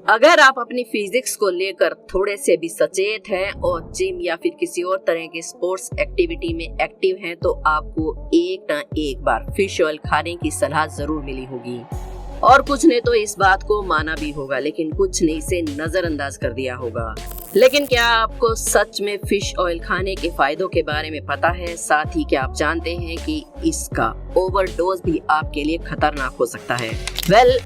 अगर आप अपनी फिजिक्स को लेकर थोड़े से भी सचेत हैं और जिम या फिर किसी और तरह के स्पोर्ट्स एक्टिविटी में एक्टिव हैं तो आपको एक ना एक बार फिश ऑयल खाने की सलाह जरूर मिली होगी। और कुछ ने तो इस बात को माना भी होगा, लेकिन कुछ ने इसे नजरअंदाज कर दिया होगा। लेकिन क्या आपको सच में फिश ऑयल खाने के फायदों के बारे में पता है? साथ ही क्या आप जानते हैं कि इसका ओवरडोज भी आपके लिए खतरनाक हो सकता है?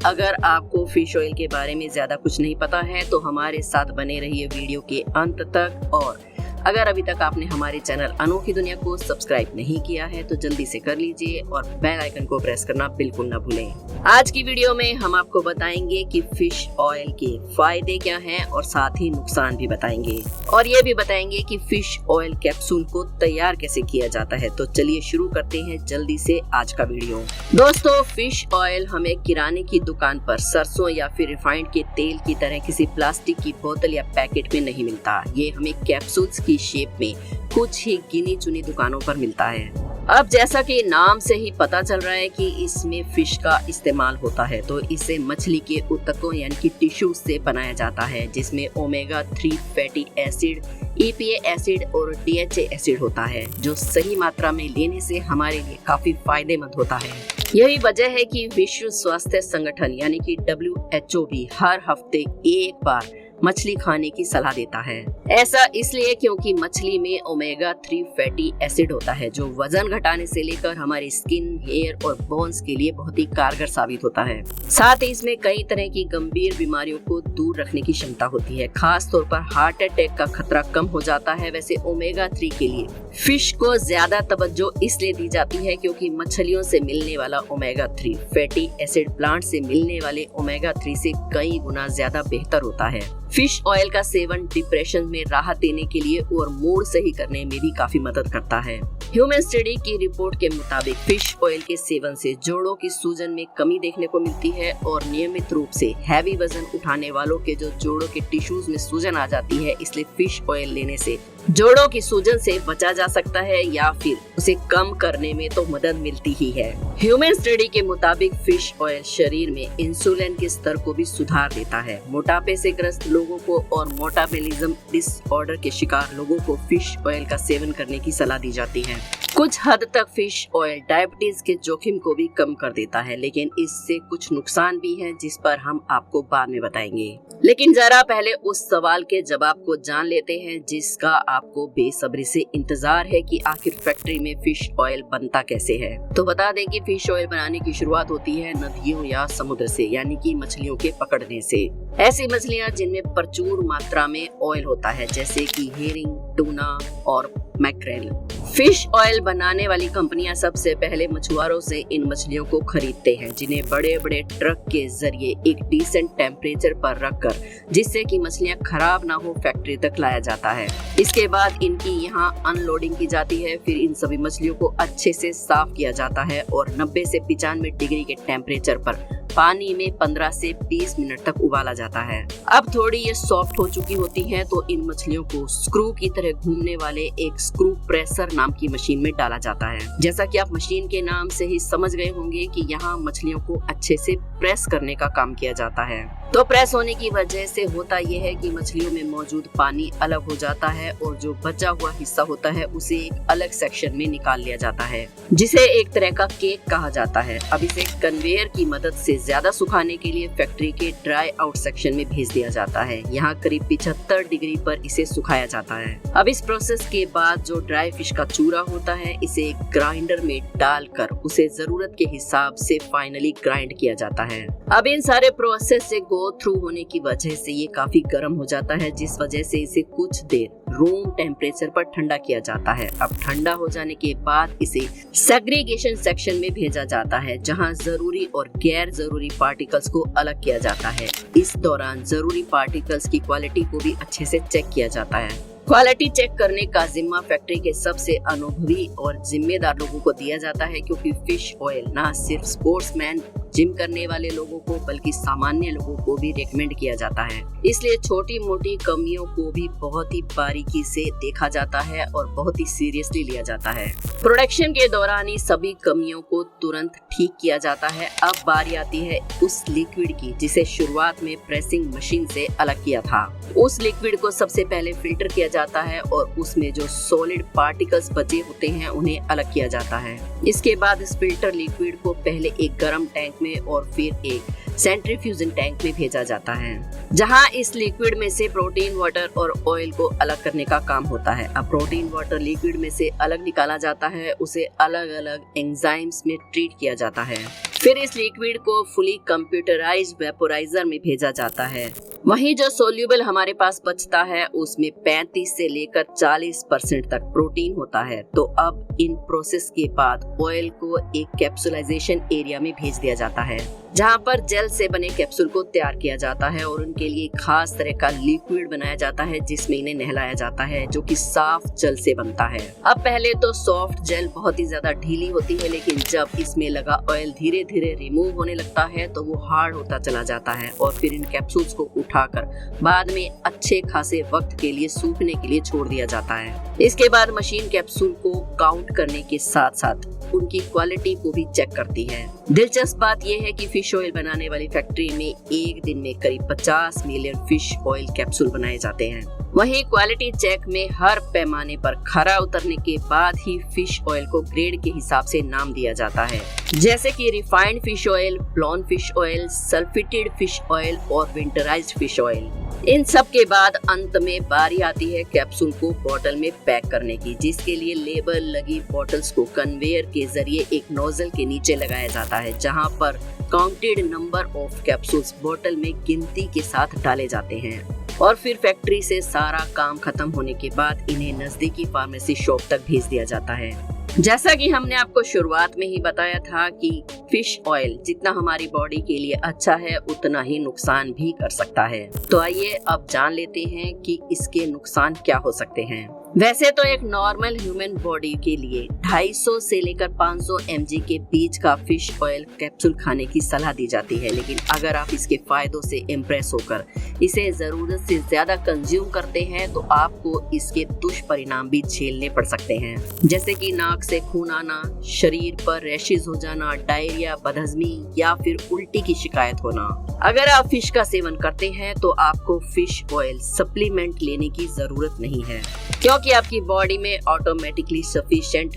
अगर आपको फिश ऑयल के बारे में ज्यादा कुछ नहीं पता है तो हमारे साथ बने रहिए वीडियो के अंत तक। और अगर अभी तक आपने हमारे चैनल अनोखी दुनिया को सब्सक्राइब नहीं किया है तो जल्दी से कर लीजिए और बेल आइकन को प्रेस करना बिल्कुल ना भूलें। आज की वीडियो में हम आपको बताएंगे कि फिश ऑयल के फायदे क्या हैं और साथ ही नुकसान भी बताएंगे, और ये भी बताएंगे कि फिश ऑयल कैप्सूल को तैयार कैसे किया जाता है। तो चलिए शुरू करते हैं जल्दी से आज का वीडियो। दोस्तों, फिश ऑयल हमें किराने की दुकान पर सरसों या फिर रिफाइंड के तेल की तरह किसी प्लास्टिक की बोतल या पैकेट में नहीं मिलता। ये हमें कैप्सूल्स की शेप में कुछ ही गिनी चुनी दुकानों पर मिलता है। अब जैसा कि नाम से ही पता चल रहा है कि इसमें फिश का इस्तेमाल होता है, तो इसे मछली के ऊतकों यानी कि टिश्यू से बनाया जाता है, जिसमें omega 3 fatty acid, EPA acid और DHA एसिड होता है, जो सही मात्रा में लेने से हमारे लिए काफी फायदेमंद होता है। यही वजह है कि विश्व स्वास्थ्य संगठन यानी कि WHO भी हर हफ्ते एक बार मछली खाने की सलाह देता है। ऐसा इसलिए क्योंकि मछली में ओमेगा 3 फैटी एसिड होता है, जो वजन घटाने से लेकर हमारी स्किन, हेयर और बोन्स के लिए बहुत ही कारगर साबित होता है। साथ ही इसमें कई तरह की गंभीर बीमारियों को दूर रखने की क्षमता होती है। खास तौर पर हार्ट अटैक का खतरा कम हो जाता है। वैसे ओमेगा 3 के लिए फिश को ज्यादा तवज्जो इसलिए दी जाती है क्योंकि मछलियों से मिलने वाला ओमेगा 3 फैटी एसिड प्लांट से मिलने वाले ओमेगा 3 से कई गुना ज्यादा बेहतर होता है। फिश ऑयल का सेवन डिप्रेशन में राहत देने के लिए और मूड सही करने में भी काफी मदद करता है। ह्यूमन स्टडी की रिपोर्ट के मुताबिक फिश ऑयल के सेवन से जोड़ों की सूजन में कमी देखने को मिलती है, और नियमित रूप से हैवी वजन उठाने वालों के जो जोड़ों के टिश्यूज में सूजन आ जाती है, इसलिए फिश ऑयल लेने से जोड़ों की सूजन से बचा जा सकता है या फिर उसे कम करने में तो मदद मिलती ही है। ह्यूमन स्टडी के मुताबिक फिश ऑयल शरीर में इंसुलिन के स्तर को भी सुधार देता है। मोटापे से ग्रस्त लोगों को और मेटाबॉलिज्म डिसऑर्डर के शिकार लोगों को फिश ऑयल का सेवन करने की सलाह दी जाती है। कुछ हद तक फिश ऑयल डायबिटीज के जोखिम को भी कम कर देता है, लेकिन इससे कुछ नुकसान भी हैं जिस पर हम आपको बाद में बताएंगे। लेकिन जरा पहले उस सवाल के जवाब को जान लेते हैं जिसका आपको बेसब्री से इंतजार है कि आखिर फैक्ट्री में फिश ऑयल बनता कैसे है। तो बता दें कि फिश ऑयल बनाने की शुरुआत होती है नदियों या समुद्र से, यानी कि मछलियों के पकड़ने से। ऐसी मछलियां जिनमें प्रचुर मात्रा में ऑयल होता है, जैसे कि हेरिंग, टूना और मैक्रेल। फिश ऑयल बनाने वाली कंपनियां सबसे पहले मछुआरों से इन मछलियों को खरीदते हैं, जिन्हें बड़े बड़े ट्रक के जरिए एक डिसेंट टेम्परेचर पर रखकर, जिससे कि मछलियां खराब ना हो, फैक्ट्री तक लाया जाता है। इसके बाद इनकी यहाँ अनलोडिंग की जाती है। फिर इन सभी मछलियों को अच्छे से साफ किया जाता है और 90 से 95 डिग्री के टेम्परेचर पर पानी में 15 से 20 मिनट तक उबाला जाता है। अब थोड़ी ये सॉफ्ट हो चुकी होती हैं तो इन मछलियों को स्क्रू की तरह घूमने वाले एक स्क्रू प्रेसर नाम की मशीन में डाला जाता है। जैसा कि आप मशीन के नाम से ही समझ गए होंगे कि यहाँ मछलियों को अच्छे से प्रेस करने का काम किया जाता है। तो प्रेस होने की वजह से होता यह है कि मछलियों में मौजूद पानी अलग हो जाता है और जो बचा हुआ हिस्सा होता है उसे एक अलग सेक्शन में निकाल लिया जाता है, जिसे एक तरह का केक कहा जाता है। अब इसे कन्वेयर की मदद से ज्यादा सुखाने के लिए फैक्ट्री के ड्राई आउट सेक्शन में भेज दिया जाता है। यहाँ करीब 75 डिग्री पर इसे सुखाया जाता है। अब इस प्रोसेस के बाद जो ड्राई फिश का चूरा होता है, इसे एक ग्राइंडर में डालकर उसे जरूरत के हिसाब से फाइनली ग्राइंड किया जाता है। अब इन सारे प्रोसेस से गो थ्रू होने की वजह से ये काफी गर्म हो जाता है, जिस वजह से इसे कुछ देर रूम टेम्परेचर पर ठंडा किया जाता है। अब ठंडा हो जाने के बाद इसे सेग्रीगेशन सेक्शन में भेजा जाता है, जहां जरूरी और गैर जरूरी पार्टिकल्स को अलग किया जाता है। इस दौरान जरूरी पार्टिकल्स की क्वालिटी को भी अच्छे से चेक किया जाता है। क्वालिटी चेक करने का जिम्मा फैक्ट्री के सबसे अनुभवी और जिम्मेदार लोगों को दिया जाता है, क्योंकि फिश ऑयल न सिर्फ स्पोर्ट्समैन, जिम करने वाले लोगों को, बल्कि सामान्य लोगों को भी रेकमेंड किया जाता है। इसलिए छोटी मोटी कमियों को भी बहुत ही बारीकी से देखा जाता है और बहुत ही सीरियसली लिया जाता है। प्रोडक्शन के दौरान ही सभी कमियों को तुरंत ठीक किया जाता है। अब बारी आती है उस लिक्विड की जिसे शुरुआत में प्रेसिंग मशीन से अलग किया था। उस लिक्विड को सबसे पहले फिल्टर किया जाता है और उसमें जो सॉलिड पार्टिकल्स बचे होते हैं उन्हें अलग किया जाता है। इसके बाद इस फिल्टर लिक्विड को पहले एक गर्म टैंक में और फिर एक सेंट्रीफ्यूजन टैंक में भेजा जाता है, जहां इस लिक्विड में से प्रोटीन वाटर और ऑयल को अलग करने का काम होता है। अब प्रोटीन वाटर लिक्विड में से अलग निकाला जाता है, उसे अलग अलग एंजाइम्स में ट्रीट किया जाता है। फिर इस लिक्विड को फुली कंप्यूटराइज्ड वेपोराइजर में भेजा जाता है। वहीं जो सोल्यूबल हमारे पास बचता है उसमें 35 से लेकर 40% तक प्रोटीन होता है। तो अब इन प्रोसेस के बाद ऑयल को एक कैप्सूलाइजेशन एरिया में भेज दिया जाता है, जहां पर जेल से बने कैप्सूल को तैयार किया जाता है और उनके लिए खास तरह का लिक्विड बनाया जाता है जिसमें इन्हें नहलाया जाता है, जो कि साफ जल से बनता है। अब पहले तो सॉफ्ट जेल बहुत ही ज्यादा ढीली होती है, लेकिन जब इसमें लगा ऑयल धीरे धीरे रिमूव होने लगता है तो वो हार्ड होता चला जाता है और फिर इन कैप्सूल्स को उठाकर बाद में अच्छे खासे वक्त के लिए सूखने के लिए छोड़ दिया जाता है। इसके बाद मशीन कैप्सूल को काउंट करने के साथ साथ उनकी क्वालिटी को भी चेक करती है। दिलचस्प बात यह है कि फिश ऑयल बनाने वाली फैक्ट्री में एक दिन में करीब 50 मिलियन फिश ऑयल कैप्सूल बनाए जाते हैं। वहीं क्वालिटी चेक में हर पैमाने पर खरा उतरने के बाद ही फिश ऑयल को ग्रेड के हिसाब से नाम दिया जाता है, जैसे कि refined fish oil, blown fish oil, sulphated fish oil और विंटराइज्ड फिश ऑयल। इन सब के बाद अंत में बारी आती है कैप्सूल को बोतल में पैक करने की, जिसके लिए लेबल लगी बोतल्स को कन्वेयर के जरिए एक नोजल के नीचे लगाया जाता है, जहां पर काउंटेड नंबर ऑफ कैप्सूल्स बोतल में गिनती के साथ डाले जाते हैं और फिर फैक्ट्री से सारा काम खत्म होने के बाद इन्हें नजदीकी फार्मेसी शॉप तक भेज दिया जाता है। जैसा कि हमने आपको शुरुआत में ही बताया था कि फिश ऑयल जितना हमारी बॉडी के लिए अच्छा है उतना ही नुकसान भी कर सकता है। तो आइए अब जान लेते हैं कि इसके नुकसान क्या हो सकते हैं। वैसे तो एक नॉर्मल ह्यूमन बॉडी के लिए 250 से लेकर 500 mg के बीच का फिश ऑयल कैप्सूल खाने की सलाह दी जाती है, लेकिन अगर आप इसके फायदों से इम्प्रेस होकर इसे जरूरत से ज्यादा कंज्यूम करते हैं तो आपको इसके दुष्परिणाम भी झेलने पड़ सकते हैं, जैसे कि नाक से खून आना, शरीर पर रैशेज हो जाना, डायरिया, बदहजमी या फिर उल्टी की शिकायत होना। अगर आप फिश का सेवन करते हैं तो आपको फिश ऑयल सप्लीमेंट लेने की जरूरत नहीं है, क्योंकि आपकी बॉडी में ऑटोमेटिकली सफिशिएंट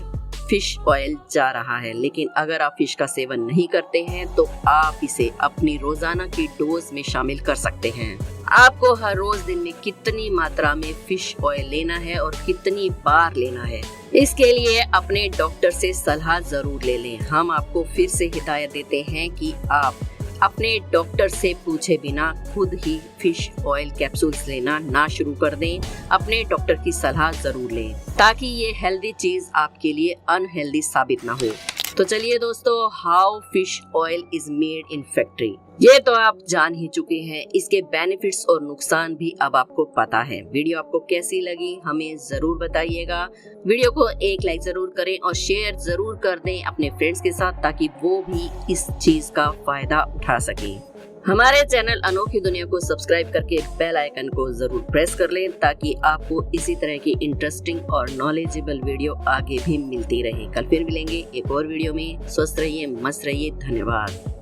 फिश ऑयल जा रहा है। लेकिन अगर आप फिश का सेवन नहीं करते हैं तो आप इसे अपनी रोजाना की डोज में शामिल कर सकते हैं। आपको हर रोज दिन में कितनी मात्रा में फिश ऑयल लेना है और कितनी बार लेना है, इसके लिए अपने डॉक्टर से सलाह जरूर ले लें। हम आपको फिर से हिदायत देते हैं कि आप अपने डॉक्टर से पूछे बिना खुद ही फिश ऑयल कैप्सूल्स लेना ना शुरू कर दें। अपने डॉक्टर की सलाह जरूर लें ताकि ये हेल्दी चीज आपके लिए अनहेल्दी साबित ना हो। तो चलिए दोस्तों, how fish oil is made in factory, ये तो आप जान ही चुके हैं। इसके बेनिफिट्स और नुकसान भी अब आपको पता है। वीडियो आपको कैसी लगी हमें जरूर बताइएगा। वीडियो को एक लाइक जरूर करें और शेयर जरूर कर दें अपने फ्रेंड्स के साथ, ताकि वो भी इस चीज का फायदा उठा सकें। हमारे चैनल अनोखी दुनिया को सब्सक्राइब करके बेल आइकन को जरूर प्रेस कर लें, ताकि आपको इसी तरह की इंटरेस्टिंग और नॉलेजेबल वीडियो आगे भी मिलती रहे। कल फिर मिलेंगे एक और वीडियो में। स्वस्थ रहिए, मस्त रहिए। धन्यवाद।